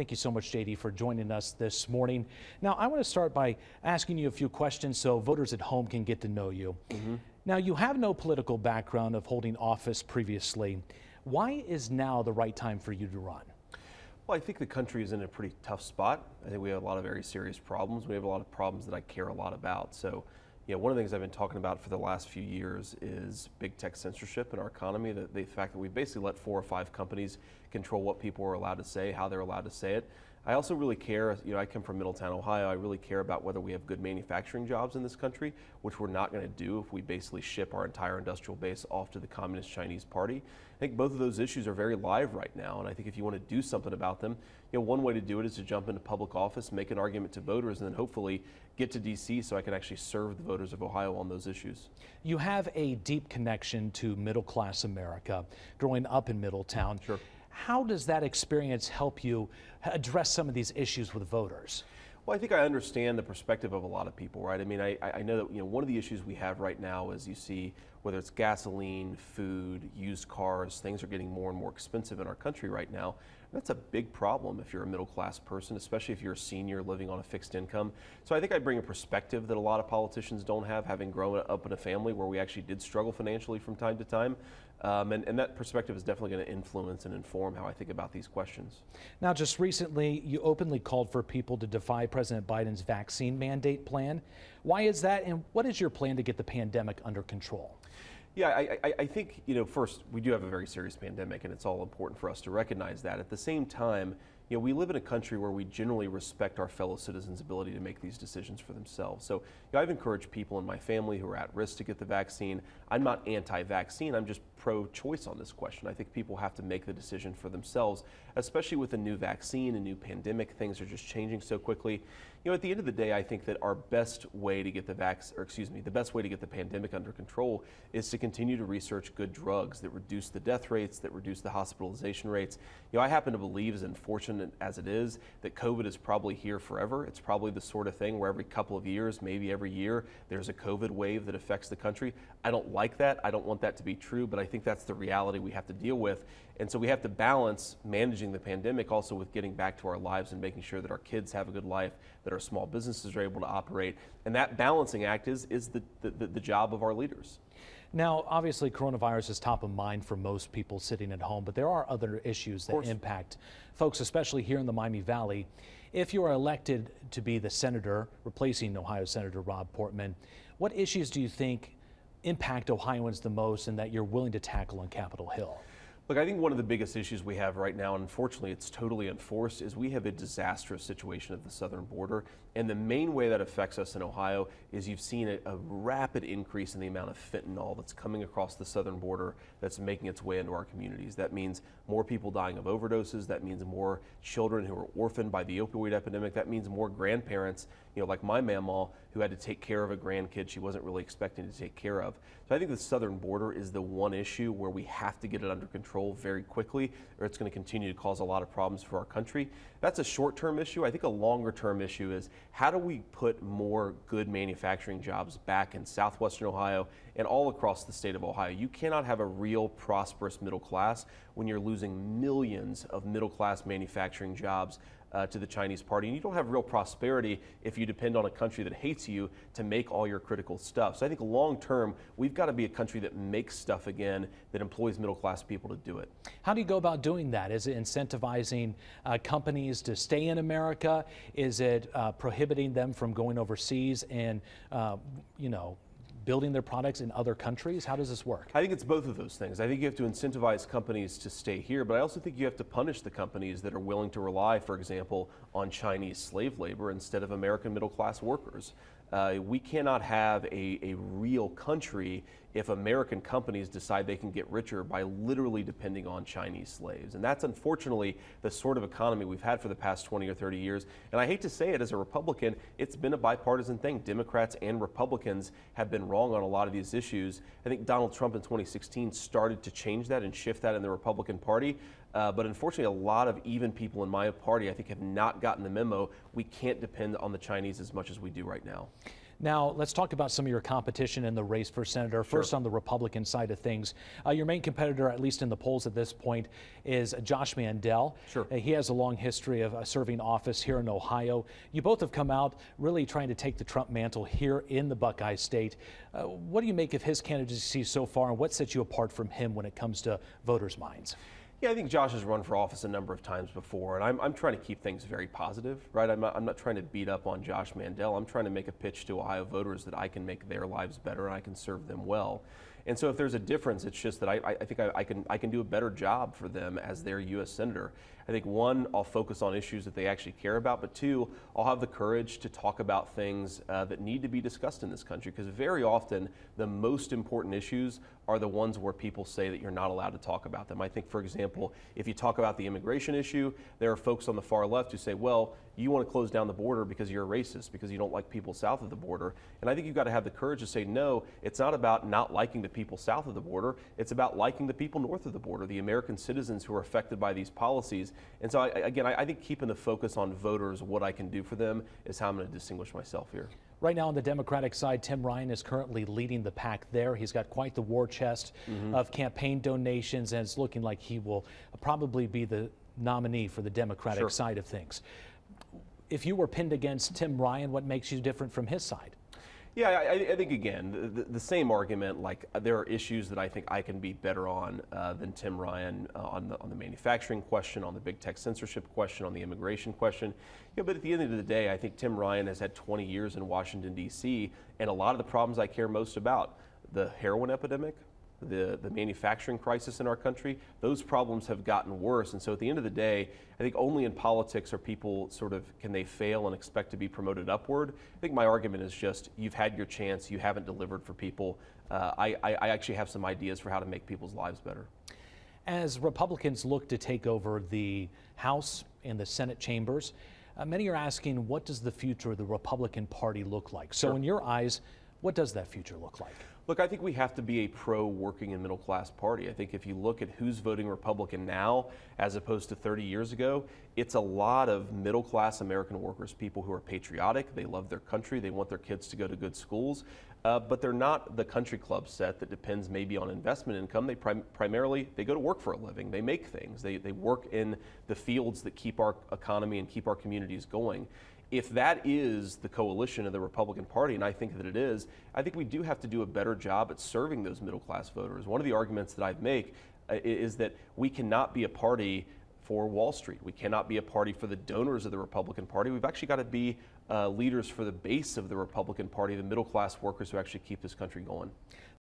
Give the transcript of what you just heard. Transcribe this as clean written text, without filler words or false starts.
Thank you so much, JD, for joining us this morning. Now, I want to start by asking you a few questions so voters at home can get to know you. Now, you have no political background of holding office previously. Why is now the right time for you to run? Well, I think the country is in a pretty tough spot. I think we have a lot of very serious problems. We have a lot of problems that I care a lot about. So, one of the things I've been talking about for the last few years is big tech censorship in our economy. The fact that we basically let 4 or 5 companies control what people are allowed to say, how they're allowed to say it. I also really care, I come from Middletown, Ohio. I really care about whether we have good manufacturing jobs in this country, which we're not going to do if we basically ship our entire industrial base off to the Communist Chinese Party. I think both of those issues are very live right now, and I think if you want to do something about them, one way to do it is to jump into public office, make an argument to voters, and then hopefully get to D.C. so I can actually serve the voters of Ohio on those issues. You have a deep connection to middle-class America, growing up in Middletown. Sure. How does that experience help you address some of these issues with voters? Well, I think I understand the perspective of a lot of people, right? I mean, I know that one of the issues we have right now is you see whether it's gasoline, food, used cars, things are getting more and more expensive in our country right now. That's a big problem if you're a middle class person, especially if you're a senior living on a fixed income. So I think I bring a perspective that a lot of politicians don't have, having grown up in a family where we actually did struggle financially from time to time. And that perspective is definitely going to influence and inform how I think about these questions. Now, just recently, you openly called for people to defy President Biden's vaccine mandate plan. Why is that, and what is your plan to get the pandemic under control? Yeah, I think, first, we do have a very serious pandemic, and it's all important for us to recognize that. At the same time, we live in a country where we generally respect our fellow citizens' ability to make these decisions for themselves. So I've encouraged people in my family who are at risk to get the vaccine. I'm not anti-vaccine, I'm just pro-choice on this question. I think people have to make the decision for themselves, especially with a new vaccine, a new pandemic. Things are just changing so quickly. At the end of the day, I think that our best way to get the best way to get the pandemic under control is to continue to research good drugs that reduce the death rates, that reduce the hospitalization rates. I happen to believe, as unfortunate as it is, that COVID is probably here forever. It's probably the sort of thing where every couple of years, maybe every year, there's a COVID wave that affects the country. I don't like that. I don't want that to be true, but I think that's the reality we have to deal with. And so we have to balance managing the pandemic also with getting back to our lives and making sure that our kids have a good life, that our small businesses are able to operate. And that balancing act is the job of our leaders. Now, obviously, coronavirus is top of mind for most people sitting at home, but there are other issues that impact folks, especially here in the Miami Valley. If you are elected to be the senator, replacing Ohio Senator Rob Portman, what issues do you think impact Ohioans the most and that you're willing to tackle on Capitol Hill? Look, I think one of the biggest issues we have right now, and unfortunately it's totally unforced, is we have a disastrous situation at the southern border. And the main way that affects us in Ohio is you've seen a rapid increase in the amount of fentanyl that's coming across the southern border that's making its way into our communities. That means more people dying of overdoses. That means more children who are orphaned by the opioid epidemic. That means more grandparents, like my Mamaw, who had to take care of a grandkid she wasn't really expecting to take care of. So I think the southern border is the one issue where we have to get it under control very quickly, or it's going to continue to cause a lot of problems for our country. That's a short-term issue. I think a longer-term issue is how do we put more good manufacturing jobs back in southwestern Ohio and all across the state of Ohio. You cannot have a real prosperous middle class when you're losing millions of middle-class manufacturing jobs to the Chinese Party. And you don't have real prosperity if you depend on a country that hates you to make all your critical stuff. So I think long term, we've got to be a country that makes stuff again, that employs middle class people to do it. How do you go about doing that? Is it incentivizing companies to stay in America? Is it prohibiting them from going overseas and, building their products in other countries? How does this work? I think it's both of those things. I think you have to incentivize companies to stay here, but I also think you have to punish the companies that are willing to rely, for example, on Chinese slave labor instead of American middle class workers. We cannot have a real country if American companies decide they can get richer by literally depending on Chinese slaves. And that's unfortunately the sort of economy we've had for the past 20 or 30 years. And I hate to say it, as a Republican, it's been a bipartisan thing. Democrats and Republicans have been wrong on a lot of these issues. I think Donald Trump in 2016 started to change that and shift that in the Republican Party. But unfortunately, a lot of even people in my party, I think, have not gotten the memo. We can't depend on the Chinese as much as we do right now. Now, let's talk about some of your competition in the race for senator. First, on the Republican side of things, your main competitor, at least in the polls at this point, is Josh Mandel. Sure. He has a long history of serving office here in Ohio. You both have come out really trying to take the Trump mantle here in the Buckeye State. What do you make of his candidacy so far, and what sets you apart from him when it comes to voters' minds? Yeah, I think Josh has run for office a number of times before, and I'm trying to keep things very positive, right? I'm not trying to beat up on Josh Mandel. I'm trying to make a pitch to Ohio voters that I can make their lives better and I can serve them well. And so if there's a difference, it's just that I think I can do a better job for them as their U.S. Senator. I think, one, I'll focus on issues that they actually care about, but two, I'll have the courage to talk about things that need to be discussed in this country, because very often the most important issues are the ones where people say that you're not allowed to talk about them. I think, for example, if you talk about the immigration issue, there are folks on the far left who say, well, you want to close down the border because you're a racist, because you don't like people south of the border. And I think you've got to have the courage to say, no, it's not about not liking the people south of the border. It's about liking the people north of the border, the American citizens who are affected by these policies. And so, I think keeping the focus on voters, what I can do for them, is how I'm going to distinguish myself here. Right now on the Democratic side, Tim Ryan is currently leading the pack there. He's got quite the war chest of campaign donations, and it's looking like he will probably be the nominee for the Democratic side of things. If you were pinned against Tim Ryan, what makes you different from his side? Yeah, I think, again, the same argument, like there are issues that I think I can be better on than Tim Ryan on the manufacturing question, on the big tech censorship question, on the immigration question. Yeah, but at the end of the day, I think Tim Ryan has had 20 years in Washington, D.C., and a lot of the problems I care most about, the heroin epidemic, the manufacturing crisis in our country, those problems have gotten worse. And so at the end of the day, I think only in politics are people can they fail and expect to be promoted upward. I think my argument is just, you've had your chance, you haven't delivered for people. I actually have some ideas for how to make people's lives better. As Republicans look to take over the House and the Senate chambers, many are asking, what does the future of the Republican Party look like? So in your eyes, what does that future look like? Look, I think we have to be a pro-working and middle-class party. I think if you look at who's voting Republican now as opposed to 30 years ago, it's a lot of middle-class American workers, people who are patriotic, they love their country, they want their kids to go to good schools, but they're not the country club set that depends maybe on investment income. They primarily go to work for a living, they make things, they work in the fields that keep our economy and keep our communities going. If that is the coalition of the Republican Party, and I think that it is, I think we do have to do a better job at serving those middle-class voters. One of the arguments that I'd make is that we cannot be a party for Wall Street. We cannot be a party for the donors of the Republican Party. We've actually got to be leaders for the base of the Republican Party, the middle-class workers who actually keep this country going.